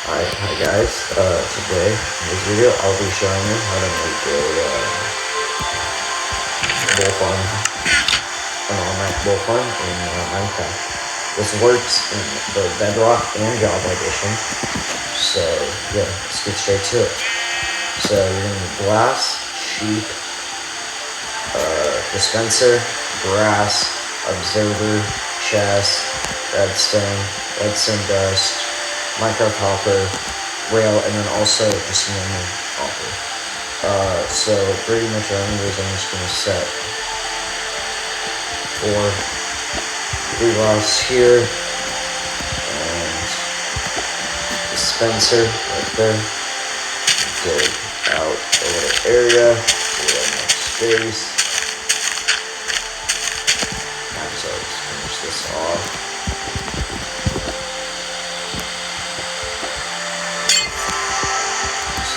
Hi guys, today in this video I'll be showing you how to make a bull farm, an automatic bull farm in Minecraft. This works in the Bedrock and Java edition, so yeah, let's get straight to it. So you're going to need glass, sheep, dispenser, grass, observer, chest, redstone dust, Minecraft hopper, rail, and then also just normal hopper. So pretty much what I'm just going to set 3 glass here, and dispenser right there. Dig out a little area, so we have enough space. So let's finish this off.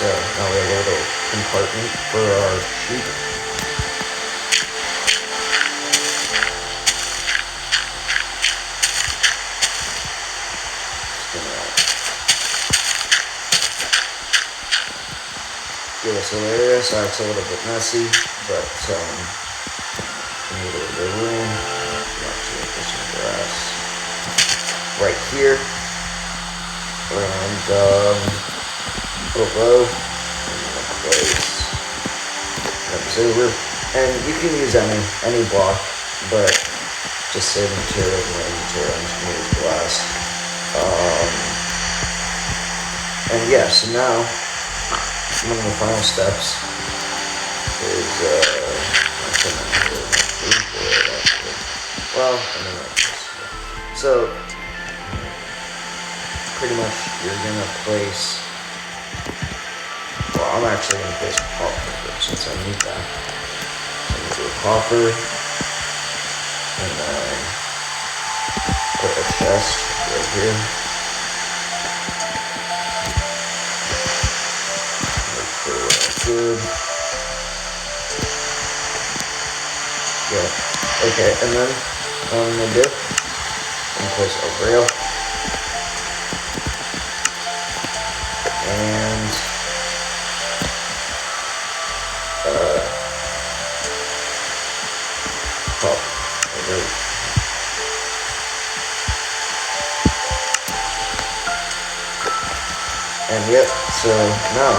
So now we have a little compartment for our sheep. Give us a little area, so it's a little bit messy, but we need a little bit of room. Actually, put some grass right here, and below, place an observer, and you can use any block, but just save materials and material. I'm just gonna use glass. And yeah, so now one of the final steps is so pretty much you're gonna place. Well, I'm actually going to place a copper first since I need that. So I'm going to do a copper, and then put a chest right here. Make sure we're good. Yeah. Okay, and then what I'm going to do, I'm going to place a rail. And and yep, so now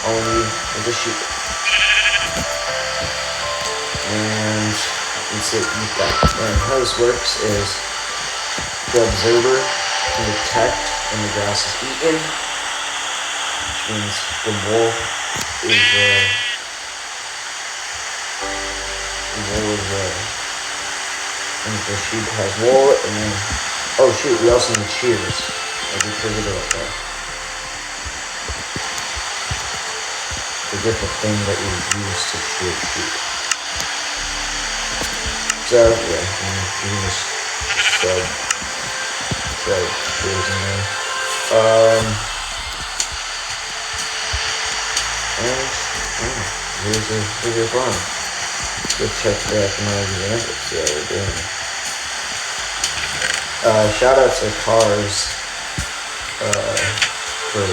all we need is a sheep. And let's eat that. And how this works is the observer can detect when the grass is eaten, which means the wool is and the sheep has wool, and then oh shoot, we also need shears. Maybe figured it out there. Forget the thing that you use to shear sheep. So yeah, you can just shove shears in there. And here's your farm. Let's check back my example, see how we're doing. Shout out to Cars for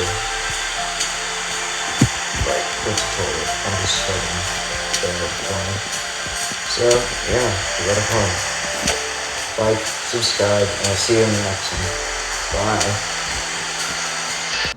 like the tutorial. I'm just starting the farm. So yeah, we got a farm. Like, subscribe, and I'll see you in the next one. Bye.